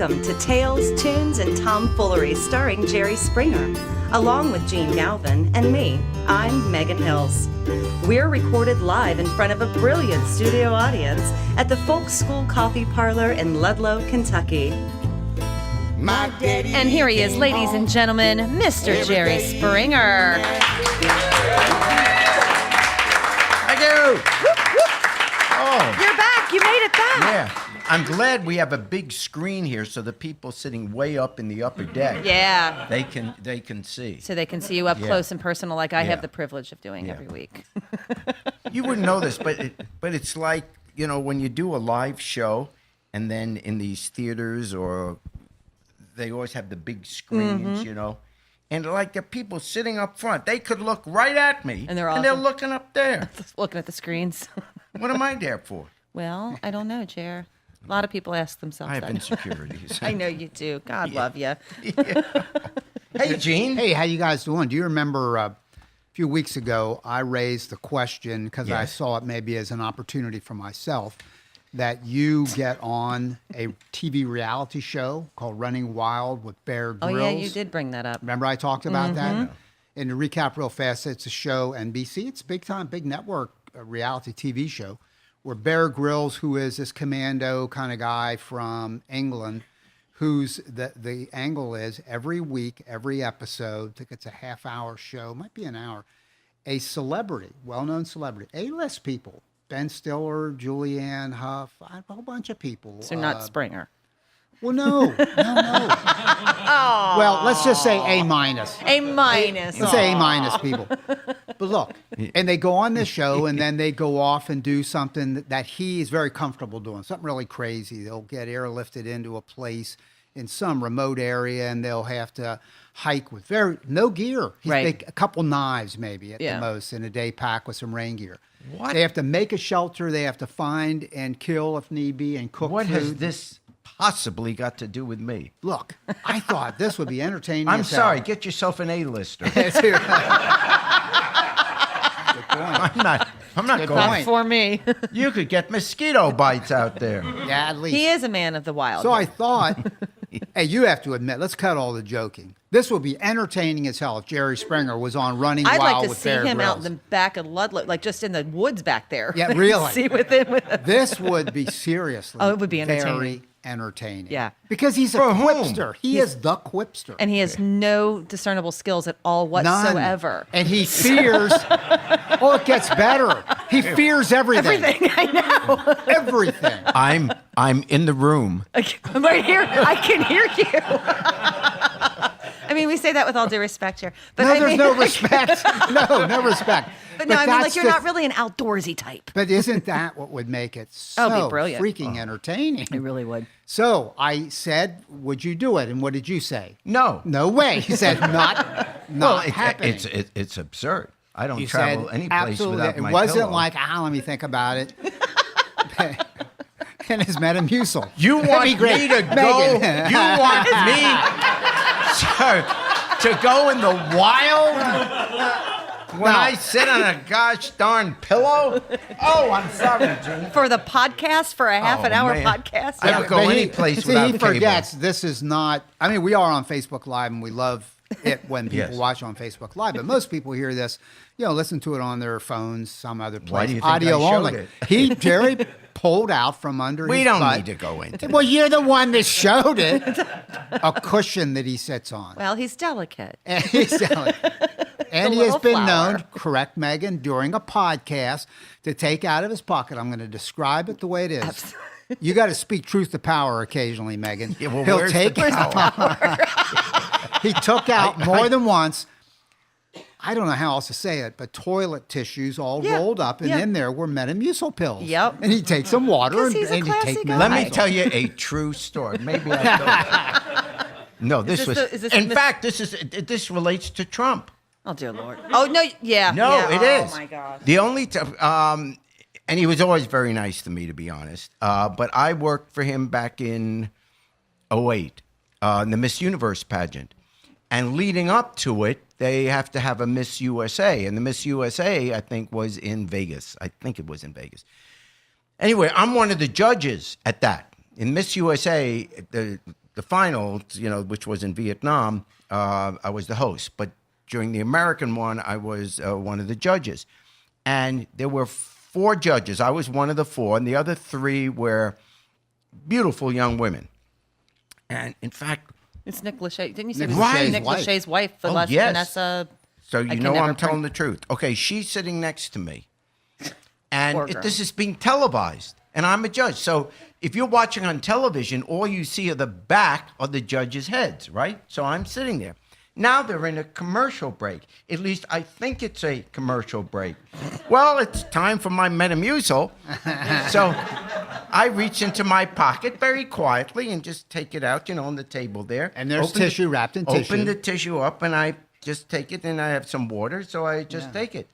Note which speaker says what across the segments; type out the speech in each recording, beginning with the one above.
Speaker 1: Welcome to Tales, Tunes, and Tomfoolery starring Jerry Springer, along with Gene Galvin and me. I'm Megan Hills. We're recorded live in front of a brilliant studio audience at the Folk School Coffee Parlor in Ludlow, Kentucky.
Speaker 2: And here he is, ladies and gentlemen, Mr. Jerry Springer.
Speaker 3: Thank you. Oh,
Speaker 2: You're back. You made it back.
Speaker 3: yeah. I'm glad we have a big screen here so the people sitting way up in the upper deck,
Speaker 2: Yeah.
Speaker 3: they can see.
Speaker 2: So they can see you up
Speaker 3: Yeah.
Speaker 2: close and personal like I
Speaker 3: Yeah.
Speaker 2: have the privilege of doing
Speaker 3: Yeah.
Speaker 2: every week.
Speaker 3: You wouldn't know this, but it's like, you know, when you do a live show and then in these theaters or they always have the big screens, you know, and like the people sitting up front, they could look right at me
Speaker 2: And they're
Speaker 3: and looking up there.
Speaker 2: Looking at the screens.
Speaker 3: What am I there for?
Speaker 2: Well, I don't know, Jer. A lot of people ask themselves
Speaker 3: I have
Speaker 2: that.
Speaker 3: insecurities.
Speaker 2: I know you do. God love you.
Speaker 3: Hey, Gene.
Speaker 4: Hey, how you guys doing? Do you remember a few weeks ago I raised the question because I
Speaker 3: Yes.
Speaker 4: saw it maybe as an opportunity for myself that you get on a TV reality show called Running Wild with Bear
Speaker 2: Oh,
Speaker 4: Grylls.
Speaker 2: yeah, you did bring that up.
Speaker 4: Remember I talked about that? And to recap real fast, it's a show, NBC. It's big time, big network reality TV show where Bear Grylls, who is this commando kind of guy from England, who's the angle is every week, every episode, I think it's a half-hour show, might be an hour, a celebrity, well-known celebrity, A-list people, Ben Stiller, Julianne Hough, a whole bunch of people.
Speaker 2: So not Springer.
Speaker 4: Well, no. Well, let's just say A minus.
Speaker 2: A minus.
Speaker 4: Let's say A minus people. But look, and they go on this show and then they go off and do something that he is very comfortable doing, something really crazy. They'll get airlifted into a place in some remote area and they'll have to hike with no gear.
Speaker 2: Right.
Speaker 4: A couple knives maybe at
Speaker 2: Yeah.
Speaker 4: the most in a day pack with some rain gear.
Speaker 3: What?
Speaker 4: They have to make a shelter. They have to find and kill if need be and cook
Speaker 3: What
Speaker 4: food.
Speaker 3: has this possibly got to do with me?
Speaker 4: Look, I thought this would be entertaining.
Speaker 3: I'm
Speaker 4: as hell.
Speaker 3: sorry. Get yourself an A-lister.
Speaker 4: Good point.
Speaker 3: I'm not
Speaker 4: Good
Speaker 3: going.
Speaker 4: point.
Speaker 2: For me.
Speaker 3: You could get mosquito bites out there.
Speaker 4: Yeah, at least.
Speaker 2: He is a man of the wild.
Speaker 4: So I thought, hey, you have to admit, let's cut all the joking. This would be entertaining as hell if Jerry Springer was on Running
Speaker 2: I'd
Speaker 4: Wild
Speaker 2: like to
Speaker 4: with
Speaker 2: see
Speaker 4: Bear
Speaker 2: him out in
Speaker 4: Grylls.
Speaker 2: the back of Ludlow, like just in the woods back there.
Speaker 4: Yeah, really.
Speaker 2: See with him.
Speaker 4: This would be seriously
Speaker 2: Oh, it would be entertaining.
Speaker 4: very entertaining.
Speaker 2: Yeah.
Speaker 4: Because he's a
Speaker 3: For whom?
Speaker 4: quipster. He is the quipster.
Speaker 2: And he has no discernible skills at all
Speaker 4: None.
Speaker 2: whatsoever.
Speaker 4: And he fears, oh, it gets better. He fears everything.
Speaker 2: Everything, I know.
Speaker 4: Everything.
Speaker 3: I'm in the room.
Speaker 2: I'm right here. I can hear you. I mean, we say that with all due respect here. But
Speaker 4: No,
Speaker 2: I
Speaker 4: there's
Speaker 2: mean,
Speaker 4: no respect. No respect.
Speaker 2: But no, I mean, like
Speaker 4: that's
Speaker 2: you're not really an outdoorsy type.
Speaker 4: But isn't that what would make it so
Speaker 2: Oh, it'd be brilliant.
Speaker 4: freaking entertaining?
Speaker 2: It really would.
Speaker 4: So I said, would you do it? And what did you say?
Speaker 3: No.
Speaker 4: No way. He said, not happening.
Speaker 3: It's absurd. I don't
Speaker 4: You
Speaker 3: travel
Speaker 4: said,
Speaker 3: any place
Speaker 4: absolutely.
Speaker 3: without my
Speaker 4: It wasn't
Speaker 3: pillow.
Speaker 4: like, let me think about it. And his Metamucil.
Speaker 3: You
Speaker 4: That'd
Speaker 3: want
Speaker 4: be
Speaker 3: me
Speaker 4: great.
Speaker 3: to go?
Speaker 4: Megan.
Speaker 3: You want me to go in the wild? When
Speaker 4: No.
Speaker 3: I sit on a gosh darn pillow? Oh, I'm sorry, Gene.
Speaker 2: For the podcast, for a half an hour
Speaker 3: man.
Speaker 2: podcast.
Speaker 3: I don't go
Speaker 4: But
Speaker 3: any place
Speaker 4: see,
Speaker 3: without
Speaker 4: he
Speaker 3: cable.
Speaker 4: forgets this is not, I mean, we are on Facebook Live and we love it when people
Speaker 3: Yes.
Speaker 4: watch on Facebook Live, but most people hear this, listen to it on their phones, some other place.
Speaker 3: Why do you think
Speaker 4: audio
Speaker 3: I showed
Speaker 4: only.
Speaker 3: it?
Speaker 4: Jerry pulled out from under
Speaker 3: We
Speaker 4: his
Speaker 3: don't
Speaker 4: butt.
Speaker 3: need to go into
Speaker 4: Well, you're the one that showed it. A cushion that he sits on.
Speaker 2: Well, he's delicate.
Speaker 4: And he's selling. And he has
Speaker 2: little
Speaker 4: been
Speaker 2: flower.
Speaker 4: known, correct, Megan, during a podcast to take out of his pocket. I'm going to describe it the way it is. You got to speak truth to power occasionally, Megan.
Speaker 3: Yeah, well,
Speaker 4: He'll
Speaker 3: where's
Speaker 4: take
Speaker 3: the power?
Speaker 4: He took out more than once. I don't know how else to say it, but toilet tissues all
Speaker 2: Yeah,
Speaker 4: rolled up, and
Speaker 2: yeah.
Speaker 4: in there were Metamucil pills.
Speaker 2: Yep.
Speaker 4: And he'd take some water
Speaker 2: 'Cause
Speaker 4: and,
Speaker 2: he's a
Speaker 4: and he'd
Speaker 2: classy
Speaker 4: take
Speaker 2: guy.
Speaker 3: Let me
Speaker 4: Metamucil.
Speaker 3: tell you a true story. Maybe I don't. No, this
Speaker 2: this
Speaker 3: was.
Speaker 2: the- is this
Speaker 3: in
Speaker 2: the-
Speaker 3: fact, this relates to Trump.
Speaker 2: Oh, dear Lord. Oh, no. Yeah.
Speaker 3: No,
Speaker 2: yeah.
Speaker 3: it is.
Speaker 2: Oh, my gosh.
Speaker 3: The only and he was always very nice to me, to be honest. But I worked for him back in 2008, in the Miss Universe pageant. And leading up to it, they have to have a Miss USA. And the Miss USA, I think, was in Vegas. I think it was in Vegas. Anyway, I'm one of the judges at that. In Miss USA, the the finals, which was in Vietnam, I was the host. But during the American one, I was one of the judges. And there were 4 judges. I was one of the 4, and the other 3 were beautiful young women. And in fact,
Speaker 2: It's Nick Lachey. Didn't you say it
Speaker 4: Nick
Speaker 2: was
Speaker 4: Lachey's
Speaker 2: Nick
Speaker 4: wife.
Speaker 2: Lachey's wife?
Speaker 3: Oh, yes.
Speaker 2: Vanessa.
Speaker 3: so
Speaker 2: I
Speaker 3: you
Speaker 2: can
Speaker 3: know
Speaker 2: never
Speaker 3: I'm telling
Speaker 2: pron-
Speaker 3: the truth. Okay, she's sitting next to me. And
Speaker 2: Poor girl.
Speaker 3: this is being televised, and I'm a judge. So if you're watching on television, all you see are the back of the judges' heads, right? So I'm sitting there. Now they're in a commercial break. At least I think it's a commercial break. Well, it's time for my Metamucil. So I reach into my pocket very quietly and just take it out, on the table there.
Speaker 4: And there's tissue wrapped in tissue.
Speaker 3: Open the tissue up, and I just take it, and I have some water, so I just take it.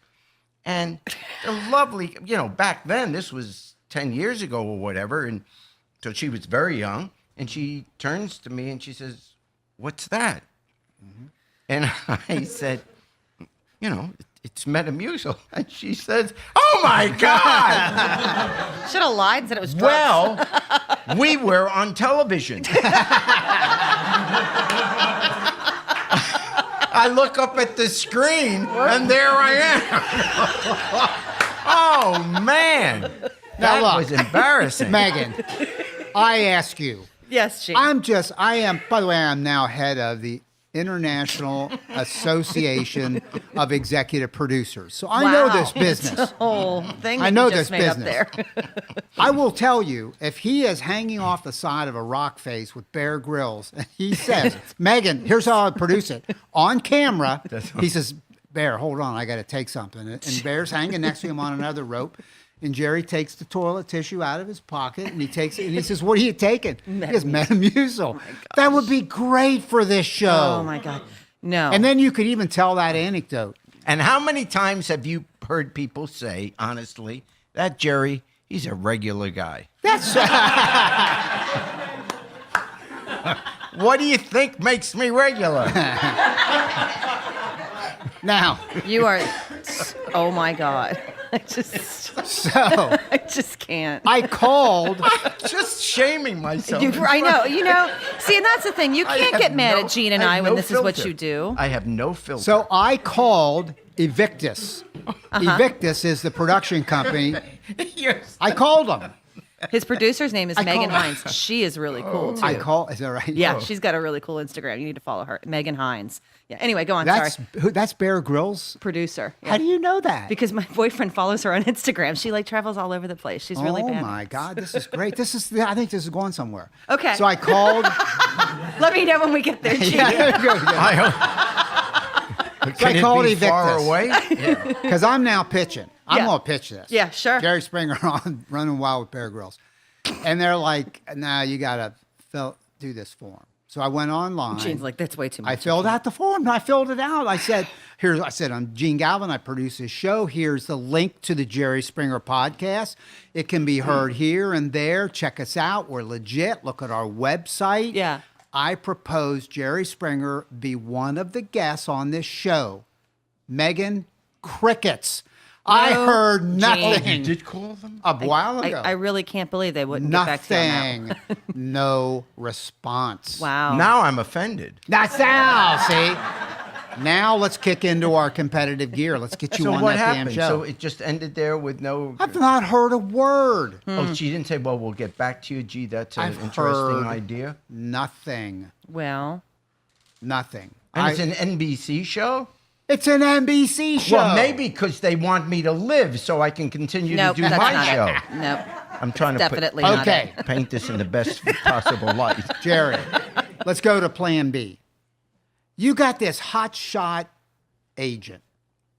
Speaker 3: And the lovely, back then, this was 10 years ago or whatever, and so she was very young, and she turns to me and she says, "What's that?" And I said, it's Metamucil. And she says, "Oh my God!"
Speaker 2: Should have lied and said it was drugs.
Speaker 3: Well, we were on television. I look up at the screen, and there I am. Oh, man.
Speaker 4: Now
Speaker 3: That
Speaker 4: look,
Speaker 3: was embarrassing.
Speaker 4: Megan, I ask you.
Speaker 2: Yes, Gene.
Speaker 4: I am, by the way, I'm now head of the International Association of Executive Producers. So I know this business.
Speaker 2: It's a whole thing
Speaker 4: I
Speaker 2: that
Speaker 4: know
Speaker 2: you just
Speaker 4: this
Speaker 2: made
Speaker 4: business.
Speaker 2: up there.
Speaker 4: I will tell you, if he is hanging off the side of a rock face with Bear Grylls, and he says, "Megan, here's how I produce it." On camera, he says, "Bear, hold on, I got to take something." And Bear's hanging next to him on another rope. And Jerry takes the toilet tissue out of his pocket, and he takes it, and he says, "What are you taking?" He goes, "Metamucil." That would be great for this show.
Speaker 2: Oh my God. No.
Speaker 4: And then you could even tell that anecdote.
Speaker 3: And how many times have you heard people say, honestly, that Jerry, he's a regular guy?
Speaker 4: That's
Speaker 3: What do you think makes me regular?
Speaker 4: now.
Speaker 2: you are. Oh my God. I
Speaker 4: So
Speaker 2: just can't.
Speaker 4: I called.
Speaker 3: Just shaming myself.
Speaker 2: I know. See, and that's the thing. You
Speaker 3: I
Speaker 2: can't
Speaker 3: have
Speaker 2: get mad
Speaker 3: no-
Speaker 2: at Gene and
Speaker 3: I
Speaker 2: I
Speaker 3: have
Speaker 2: when
Speaker 3: no
Speaker 2: this is what
Speaker 3: filter.
Speaker 2: you do.
Speaker 3: I have no filter.
Speaker 4: So I called Evictus. Evictus is the production company. I called them.
Speaker 2: His producer's name is
Speaker 4: I
Speaker 2: Megan
Speaker 4: call-
Speaker 2: Hines. She is really cool too.
Speaker 4: I call. Is that right?
Speaker 2: Yeah, she's got a really cool Instagram. You need to follow her, Megan Hines. Yeah. Anyway, go on.
Speaker 4: That's
Speaker 2: Sorry,
Speaker 4: that's Bear Grylls.
Speaker 2: producer. Yeah.
Speaker 4: How do you know that?
Speaker 2: Because my boyfriend follows her on Instagram. She travels all over the place. She's really
Speaker 4: oh
Speaker 2: bad.
Speaker 4: my God, this is great. I think this is going somewhere.
Speaker 2: Okay.
Speaker 4: So I called.
Speaker 2: Let me know when we get there, Gene.
Speaker 3: I hope. Can it
Speaker 4: called
Speaker 3: be far
Speaker 4: Evictus.
Speaker 3: away? Yeah.
Speaker 4: Because I'm now pitching. I'm
Speaker 2: Yeah.
Speaker 4: going to pitch this.
Speaker 2: Yeah, sure.
Speaker 4: Jerry Springer on Running Wild with Bear Grylls. And they're like, "Nah, you got to do this form." So I went online.
Speaker 2: Gene's like, that's way too much.
Speaker 4: I filled out the form. And I filled it out. I said, I'm Gene Galvin. I produce this show. Here's the link to the Jerry Springer podcast. It can be heard here and there. Check us out. We're legit. Look at our website.
Speaker 2: Yeah.
Speaker 4: I propose Jerry Springer be one of the guests on this show. Megan, crickets. I heard nothing.
Speaker 3: You did call them?
Speaker 4: A while ago.
Speaker 2: I really can't believe they wouldn't get back to you on that one.
Speaker 4: Nothing. No response.
Speaker 2: Wow.
Speaker 3: Now I'm offended.
Speaker 4: That's now, see? Now let's kick into our competitive gear. Let's get you
Speaker 3: So
Speaker 4: on
Speaker 3: what
Speaker 4: that
Speaker 3: happened?
Speaker 4: damn show.
Speaker 3: So it just ended there with no...
Speaker 4: I've not heard a word.
Speaker 3: Oh, she didn't say, "Well, we'll get back to you." Gee, that's an
Speaker 4: I've
Speaker 3: interesting
Speaker 4: heard
Speaker 3: idea.
Speaker 4: Nothing.
Speaker 2: Well,
Speaker 4: Nothing.
Speaker 3: And it's an NBC show?
Speaker 4: It's an NBC show.
Speaker 3: Well, maybe because they want me to live so I can continue
Speaker 2: nope,
Speaker 3: to do
Speaker 2: that's
Speaker 3: my
Speaker 2: not
Speaker 3: show.
Speaker 2: it. Nope.
Speaker 3: I'm trying to
Speaker 2: Definitely not
Speaker 4: Okay.
Speaker 3: paint this in the best possible light.
Speaker 4: Jerry, let's go to plan B. You got this hotshot agent.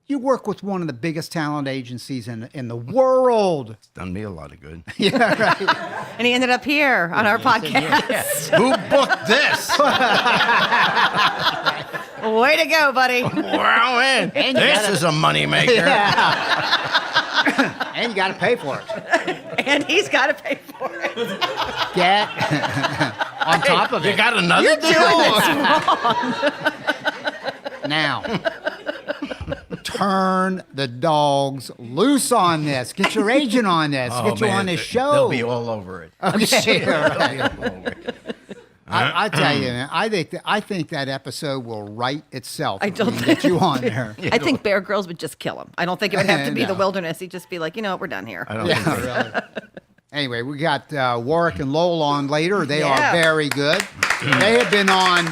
Speaker 4: You work with one of the biggest talent agencies in the world.
Speaker 3: It's done me a lot of good.
Speaker 4: Yeah, right.
Speaker 2: And he ended up here on our podcast.
Speaker 3: Who booked this?
Speaker 2: Way to go, buddy.
Speaker 3: Wow, man. This is a moneymaker.
Speaker 4: And you got to pay for it.
Speaker 2: And he's got to pay for it.
Speaker 4: Get on top of
Speaker 3: You
Speaker 4: it.
Speaker 3: got another
Speaker 2: You're
Speaker 3: deal?
Speaker 2: doing this wrong.
Speaker 4: Now, turn the dogs loose on this. Get your agent on this.
Speaker 3: Oh,
Speaker 4: Get you
Speaker 3: man,
Speaker 4: on this show.
Speaker 3: They'll be all over it.
Speaker 4: Okay. All right.
Speaker 3: They'll be all over it.
Speaker 4: I tell you, man, I think that episode will write itself.
Speaker 2: I don't
Speaker 4: if we get you on there.
Speaker 2: I think Bear Grylls would just kill him. I don't think it would have to be the
Speaker 4: No.
Speaker 2: wilderness. He'd just be like, you know what, we're done here.
Speaker 3: I don't think so.
Speaker 4: Really. Anyway, we got Warrick and Lowell on later. They
Speaker 2: Yeah.
Speaker 4: are very good. They had been on.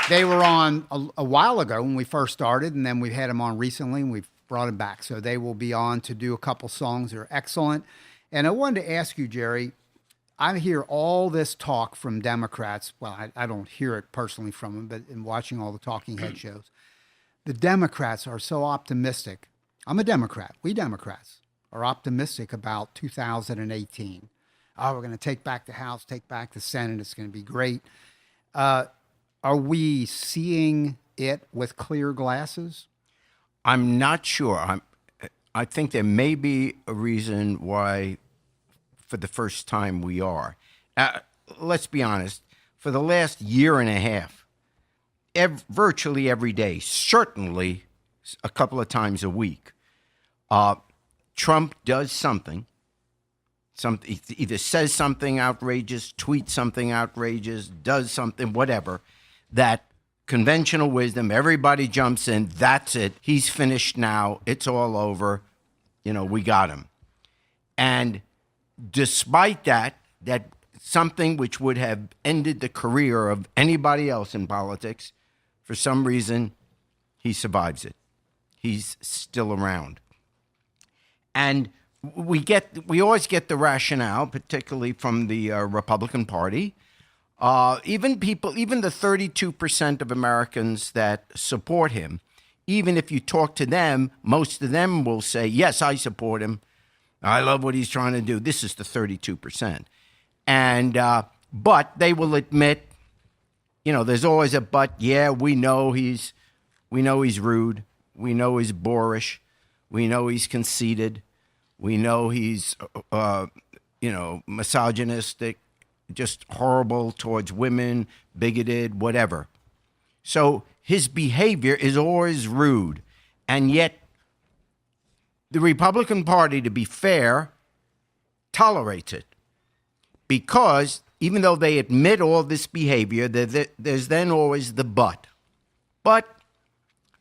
Speaker 4: They were on a while ago when we first started, and then we've had them on recently, and we've brought them back. So they will be on to do a couple songs that are excellent. And I wanted to ask you, Jerry, I hear all this talk from Democrats. Well, I don't hear it personally from them, but in watching all the talking head shows, the Democrats are so optimistic. I'm a Democrat. We Democrats are optimistic about 2018. Oh, we're going to take back the House, take back the Senate. It's going to be great. Are we seeing it with clear glasses?
Speaker 3: I'm not sure. I think there may be a reason why, for the first time, we are. Let's be honest. For the last year and a half, virtually every day, certainly a couple of times a week, Trump does something. Either says something outrageous, tweets something outrageous, does something, whatever, that conventional wisdom, everybody jumps in, that's it, he's finished now, it's all over, we got him. And despite that something which would have ended the career of anybody else in politics, for some reason, he survives it. He's still around. And we always get the rationale, particularly from the Republican Party. Even the 32% of Americans that support him, even if you talk to them, most of them will say, yes, I support him. I love what he's trying to do. This is the 32%. And, but they will admit, there's always a but. Yeah, we know he's rude. We know he's boorish. We know he's conceited. We know he's, misogynistic, just horrible towards women, bigoted, whatever. So his behavior is always rude. And yet the Republican Party, to be fair, tolerates it. Because even though they admit all this behavior, there's then always the but. But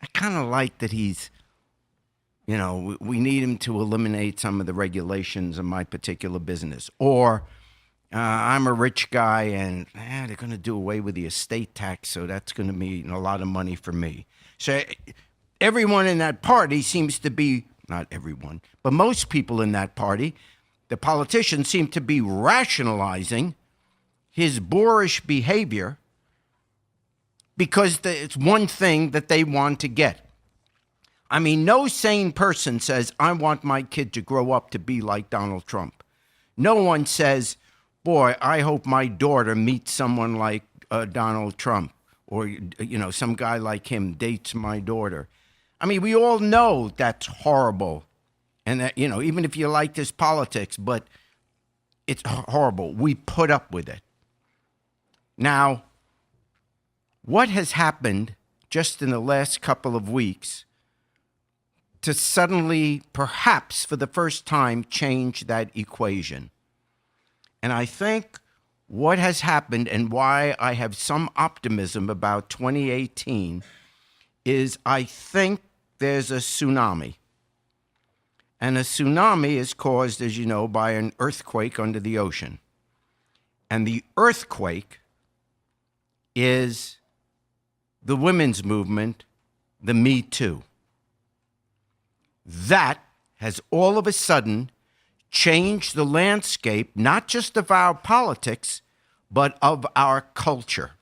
Speaker 3: I kind of like that he's, we need him to eliminate some of the regulations of my particular business. Or I'm a rich guy and they're going to do away with the estate tax, so that's going to mean a lot of money for me. So everyone in that party seems to be, not everyone, but most people in that party, the politicians seem to be rationalizing his boorish behavior because it's one thing that they want to get. I mean, no sane person says, I want my kid to grow up to be like Donald Trump. No one says, boy, I hope my daughter meets someone like Donald Trump, or, some guy like him dates my daughter. I mean, we all know that's horrible. And that, even if you like his politics, but it's horrible. We put up with it. Now, what has happened just in the last couple of weeks to suddenly, perhaps for the first time, change that equation? And I think what has happened and why I have some optimism about 2018 is I think there's a tsunami. And a tsunami is caused, as you know, by an earthquake under the ocean. And the earthquake is the women's movement, the Me Too. That has all of a sudden changed the landscape, not just of our politics, but of our culture.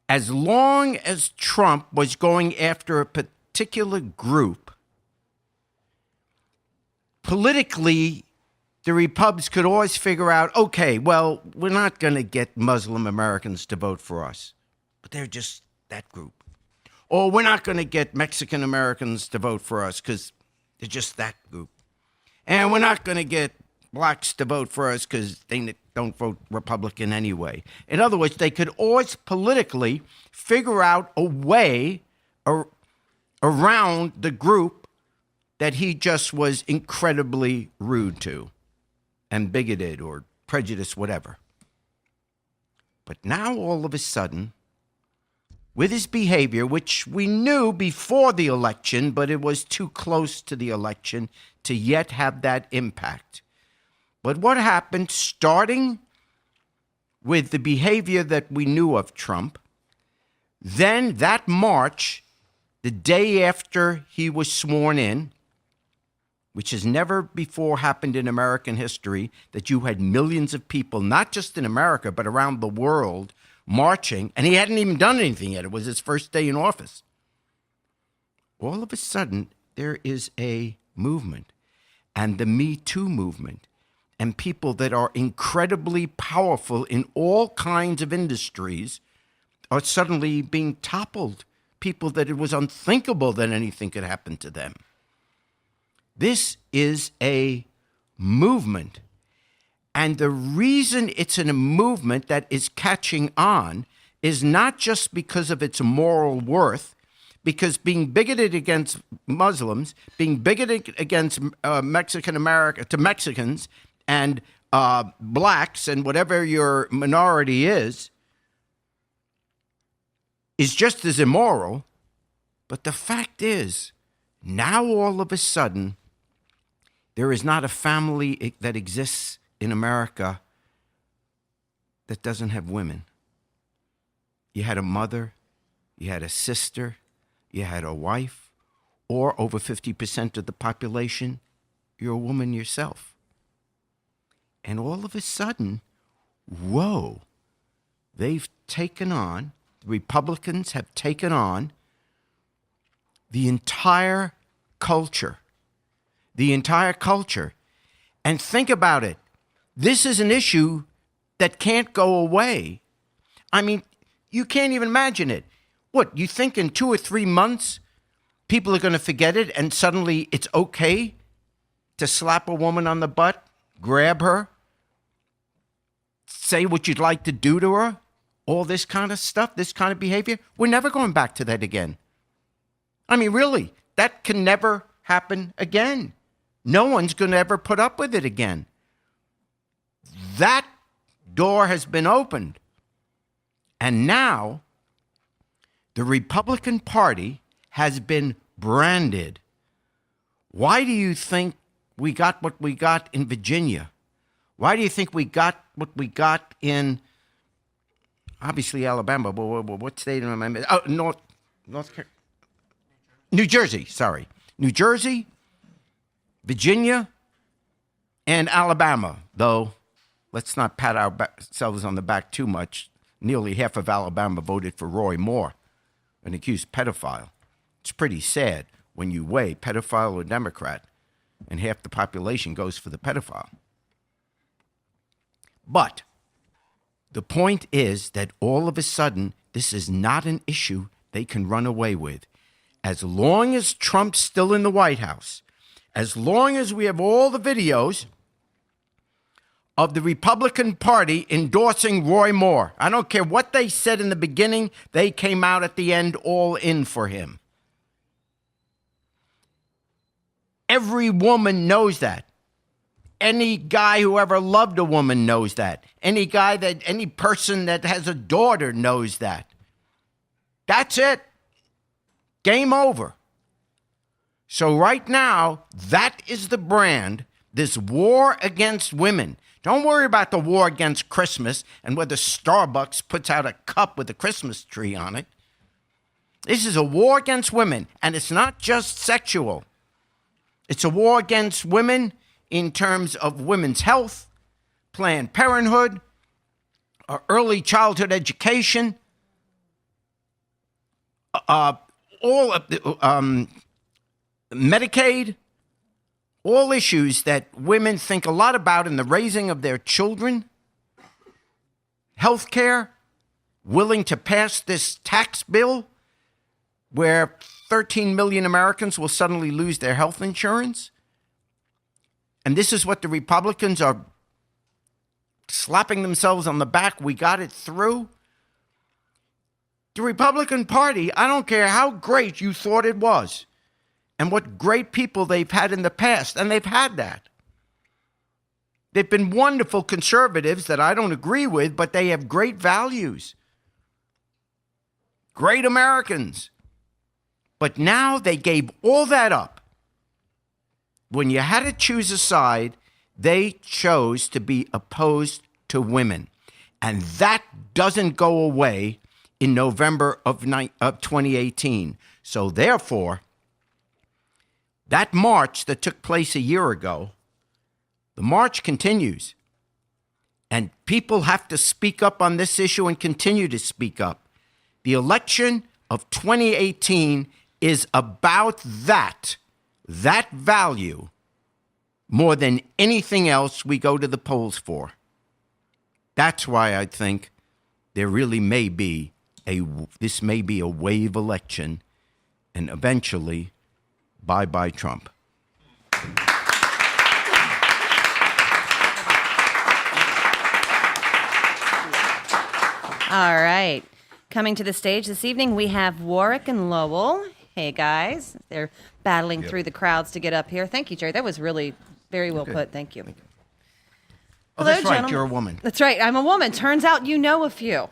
Speaker 3: As long as Trump was going after a particular group, politically, the Repubs could always figure out, okay, well, we're not going to get Muslim Americans to vote for us, but they're just that group. Or we're not going to get Mexican Americans to vote for us because they're just that group. And we're not going to get blacks to vote for us because they don't vote Republican anyway. In other words, they could always politically figure out a way around the group that he just was incredibly rude to and bigoted or prejudiced, whatever. But now all of a sudden, with his behavior, which we knew before the election, but it was too close to the election to yet have that impact. But what happened, starting with the behavior that we knew of Trump, then that March, the day after he was sworn in, which has never before happened in American history, that you had millions of people, not just in America, but around the world, marching, and he hadn't even done anything yet. It was his first day in office. All of a sudden, there is a movement, and the Me Too movement, and people that are incredibly powerful in all kinds of industries are suddenly being toppled. People that it was unthinkable that anything could happen to them. This is a movement. And the reason it's in a movement that is catching on is not just because of its moral worth, because being bigoted against Muslims, being bigoted against Mexicans and blacks and whatever your minority is just as immoral. But the fact is, now all of a sudden, there is not a family that exists in America that doesn't have women. You had a mother, you had a sister, you had a wife, or over 50% of the population, you're a woman yourself. And all of a sudden, whoa, they've taken on, the Republicans have taken on the entire culture. The entire culture. And think about it. This is an issue that can't go away. I mean, you can't even imagine it. What, you think in 2 or 3 months, people are going to forget it and suddenly it's okay to slap a woman on the butt, grab her, say what you'd like to do to her, all this kind of stuff, this kind of behavior? We're never going back to that again. I mean, really, that can never happen again. No one's going to ever put up with it again. That door has been opened. And now the Republican Party has been branded. Why do you think we got what we got in Virginia? Why do you think we got what we got in, obviously, Alabama, but what state am I? Oh, North Carolina. New Jersey, sorry. New Jersey, Virginia, and Alabama, though let's not pat ourselves on the back too much. Nearly half of Alabama voted for Roy Moore, an accused pedophile. It's pretty sad when you weigh pedophile or Democrat, and half the population goes for the pedophile. But the point is that all of a sudden, this is not an issue they can run away with. As long as Trump's still in the White House, as long as we have all the videos of the Republican Party endorsing Roy Moore, I don't care what they said in the beginning, they came out at the end all in for him. Every woman knows that. Any guy who ever loved a woman knows that. Any person that has a daughter knows that. That's it. Game over. So right now, that is the brand, this war against women. Don't worry about the war against Christmas and whether Starbucks puts out a cup with a Christmas tree on it. This is a war against women, and it's not just sexual. It's a war against women in terms of women's health, Planned Parenthood, early childhood education, all of the Medicaid, all issues that women think a lot about in the raising of their children, health care, willing to pass this tax bill where 13 million Americans will suddenly lose their health insurance. And this is what the Republicans are slapping themselves on the back. We got it through. The Republican Party, I don't care how great you thought it was and what great people they've had in the past, and they've had that. They've been wonderful conservatives that I don't agree with, but they have great values. Great Americans. But now they gave all that up. When you had to choose a side, they chose to be opposed to women. And that doesn't go away in November of 2018. So therefore, that march that took place a year ago, the march continues. And people have to speak up on this issue and continue to speak up. The election of 2018 is about that value, more than anything else we go to the polls for. That's why I think there really may be this may be a wave election, and eventually, bye-bye Trump.
Speaker 2: All right. Coming to the stage this evening, we have Warrick and Lowell. Hey, guys. They're battling through the crowds to get up here. Thank you, Jerry. That was really very well put. Thank you.
Speaker 3: Oh,
Speaker 2: Hello,
Speaker 3: that's right.
Speaker 2: gentlemen.
Speaker 3: You're a woman.
Speaker 2: That's right. I'm a woman. Turns out you know a few.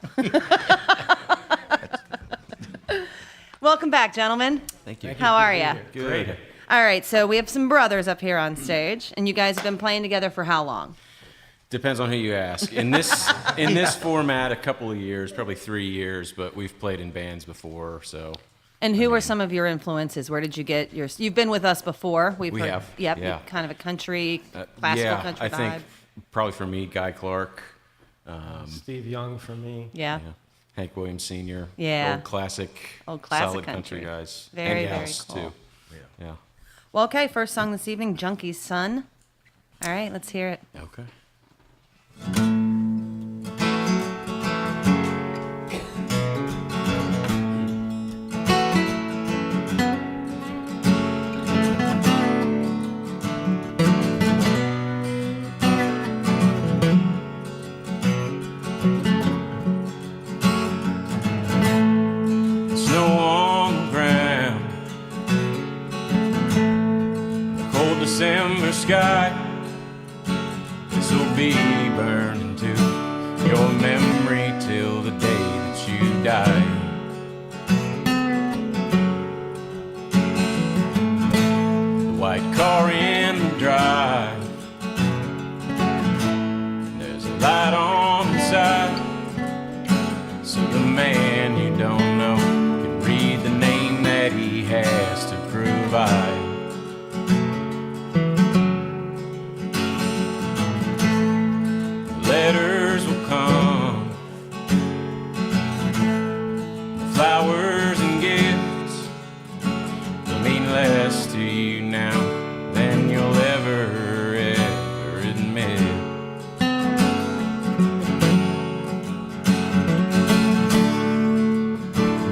Speaker 2: Welcome back, gentlemen.
Speaker 5: Thank you.
Speaker 2: How are you?
Speaker 5: Good.
Speaker 2: All right. So we have some brothers up here on stage, and you guys have been playing together for how long?
Speaker 5: Depends on who you ask. In this format, a couple of years, probably 3 years, but we've played in bands before, so.
Speaker 2: And who were some of your influences? Where did you get your? You've been with us before.
Speaker 5: We
Speaker 2: heard,
Speaker 5: have.
Speaker 2: Yep.
Speaker 5: Yeah.
Speaker 2: Kind of a country, classical
Speaker 5: yeah,
Speaker 2: country
Speaker 5: I
Speaker 2: vibe.
Speaker 5: think probably for me, Guy Clark.
Speaker 6: Steve Young for me.
Speaker 2: Yeah.
Speaker 5: Yeah, Hank Williams Sr.
Speaker 2: Yeah.
Speaker 5: Old classic
Speaker 2: country.
Speaker 5: solid country guys.
Speaker 2: Very,
Speaker 5: and
Speaker 2: very
Speaker 5: gals,
Speaker 2: cool.
Speaker 5: too. Yeah.
Speaker 2: Well, okay. First song this evening, Junkie's Son. All right. Let's hear it.
Speaker 5: Okay. Snow on the ground, the cold December sky. This'll be burning to your memory till the day that you die. The white car in the drive, there's a light on the side, so the man you don't know can read the name that he has to provide. Letters will come, flowers and gifts will mean less to you now than you'll ever admit.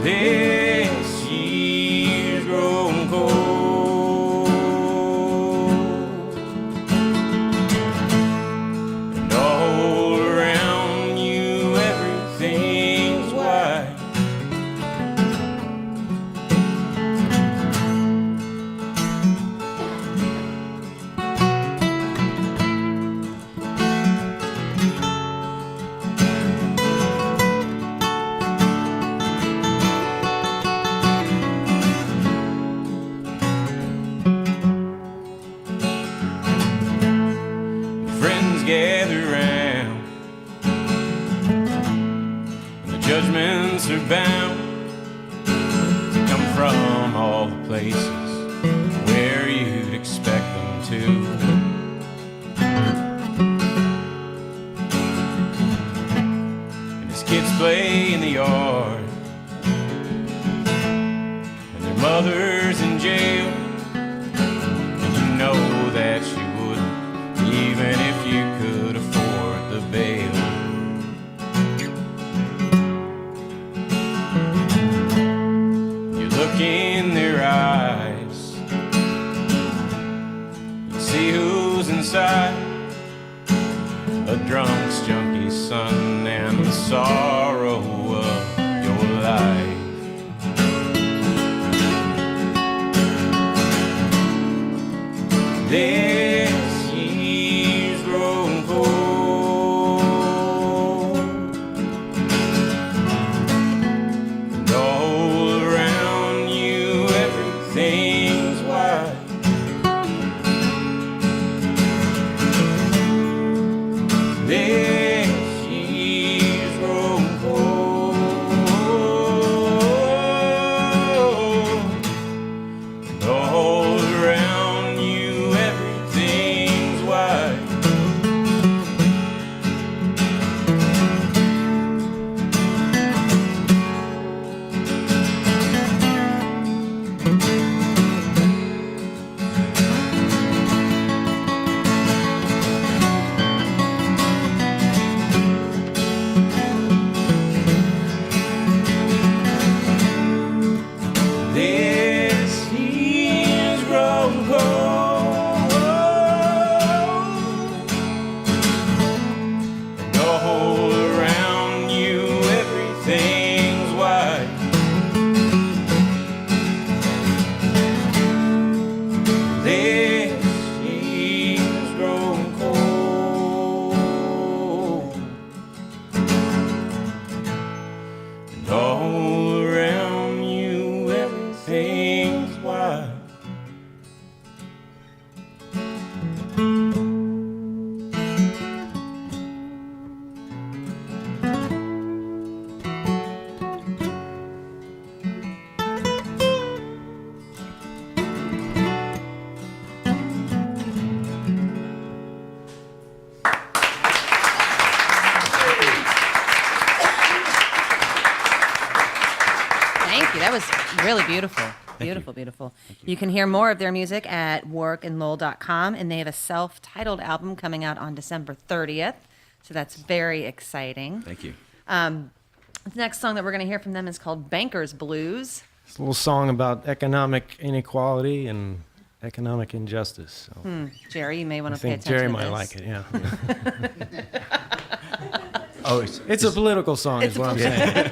Speaker 5: This year's grown cold, and all around you everything's white. Friends gather round, and the judgments are bound to come from all the places where you'd expect them to. And as kids play in the yard, and their mother's in jail, and you know that she wouldn't, even if you could afford the bail. You look in their eyes, you see who's inside, a drunk's junkie's son and the sorrow of your life. This year's grown
Speaker 2: really beautiful. Beautiful, beautiful. You can hear more of their music at warrickandlowell.com, and they have a self-titled album coming out on December 30th. So that's very exciting.
Speaker 5: Thank you.
Speaker 2: The next song that we're going to hear from them is called Banker's Blues.
Speaker 6: It's a little song about economic inequality and economic injustice. So
Speaker 2: Jerry, you may want
Speaker 6: I
Speaker 2: to pay
Speaker 6: think
Speaker 2: attention
Speaker 6: Jerry
Speaker 2: to
Speaker 6: might
Speaker 2: this.
Speaker 6: like it, yeah.
Speaker 3: Oh,
Speaker 6: It's a political song, is what I'm saying.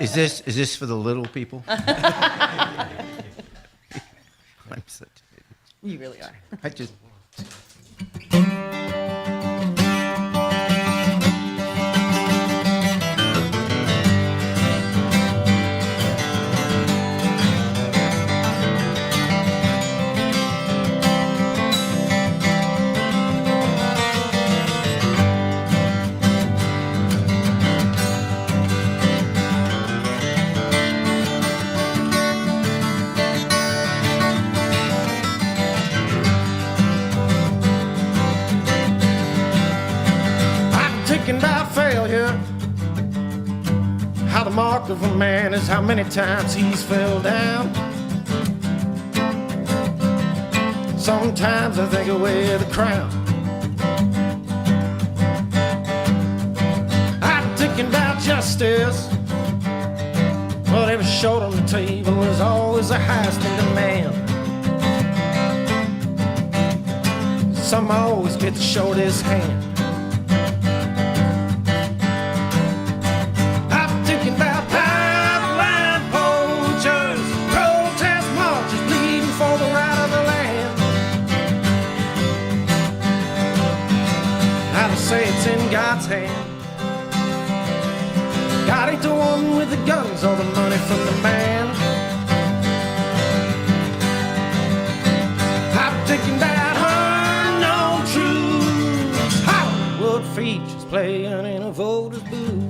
Speaker 3: is this for the little people? I'm such.
Speaker 2: You really are.
Speaker 3: I just.
Speaker 6: Thinking about failure, how the mark of a man is how many times he's fell down. Sometimes I think I wear the crown. I'm thinking about justice. Whatever's short on the table is always the highest in demand. Some always get the shortest hand. Say it's in God's hand. God ain't the one with the guns or the money from the man. I'm thinking about unknown truths. Hollywood features playing in a voter's booth.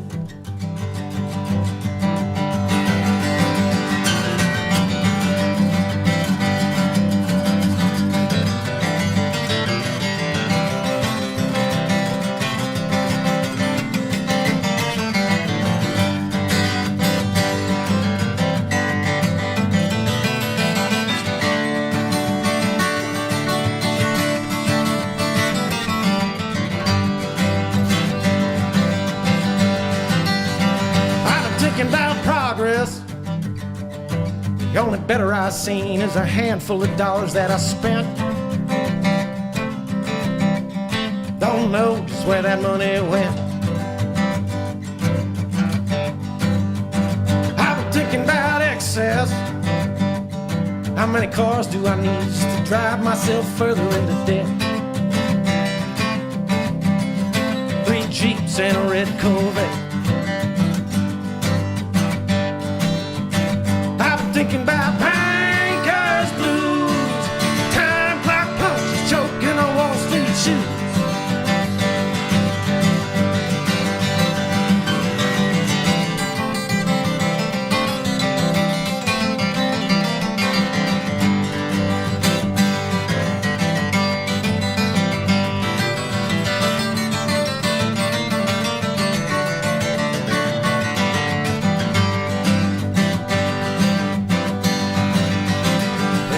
Speaker 6: Thinking about progress. The only better I've seen is a handful of dollars that I spent. Don't know just where that money went. I've been thinking about excess. How many cars do I need just to drive myself further into debt? 3 Jeeps and a red Corvette. Thinking about banker's blues, time clock punches choking on Wall Street shoes.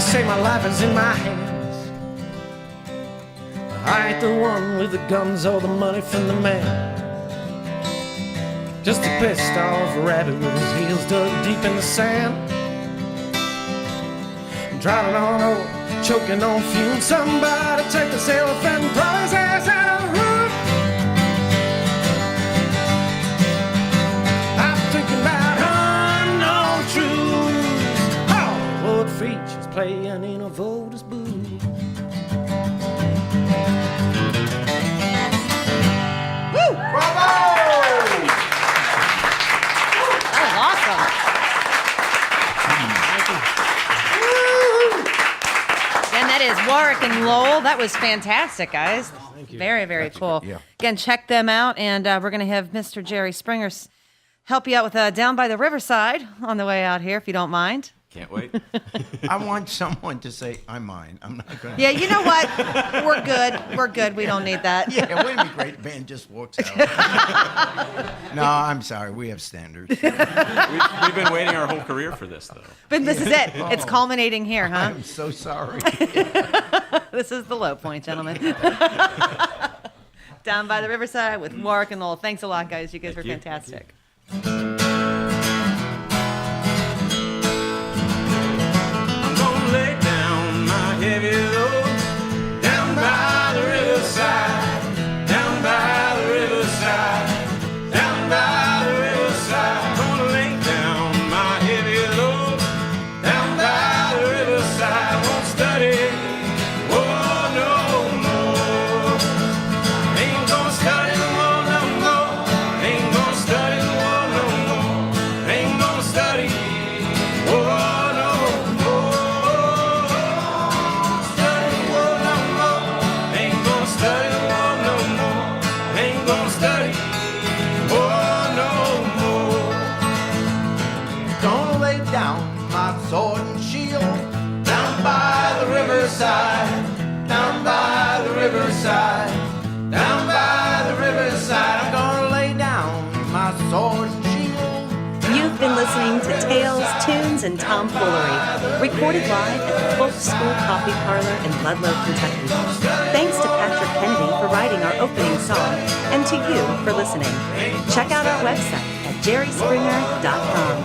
Speaker 6: Say my life is in my hands. I ain't the one with the guns or the money from the man. Just a pissed off rabbit with his heels dug deep in the sand. Driving on over, choking on fumes. Somebody take this elephant and throw his ass out of the roof. I'm thinking about unknown truths. Hollywood features playing in a voter's booth.
Speaker 2: Woo! Bravo! That was awesome. Again, that is Warrick and Lowell. That was fantastic, guys.
Speaker 6: Thank you.
Speaker 2: Very, very cool.
Speaker 3: Yeah.
Speaker 2: Again, check them out, and we're going to have Mr. Jerry Springer help you out with Down by the Riverside on the way out here, if you don't mind.
Speaker 5: Can't wait.
Speaker 3: I want someone to say, I'm mine. I'm not going to.
Speaker 2: Yeah, you know what? We're good. We're good. We don't need that.
Speaker 3: Yeah, wouldn't it be great? The band just walks out. No, I'm sorry. We have standards.
Speaker 5: We've been waiting our whole career for this, though.
Speaker 2: But this is it. It's culminating here, huh?
Speaker 3: I'm so sorry.
Speaker 2: This is the low point, gentlemen. Down by the Riverside with Warrick and Lowell. Thanks a lot, guys. You guys were
Speaker 5: you.
Speaker 2: fantastic.
Speaker 5: I'm gonna lay down my heavy load down by the riverside, down by the riverside, down by the riverside. Gonna lay down my heavy load down by the riverside. Won't study, oh no more. Ain't gonna study the war no more. Ain't gonna study the war no more. Ain't gonna study, oh no more. Study the war no more. Ain't gonna study the war no more. Ain't gonna study, oh no more.
Speaker 3: Gonna lay down my sword and shield down by the riverside, down by the riverside, down by the riverside. I'm gonna lay down my sword and shield.
Speaker 1: You've been listening to Tales, Tunes, and Tomfoolery, recorded live at the Folk School Coffee Parlor in Ludlow, Kentucky. Thanks to Patrick Kennedy for writing our opening song, and to you for listening. Check out our website at jerryspringer.com.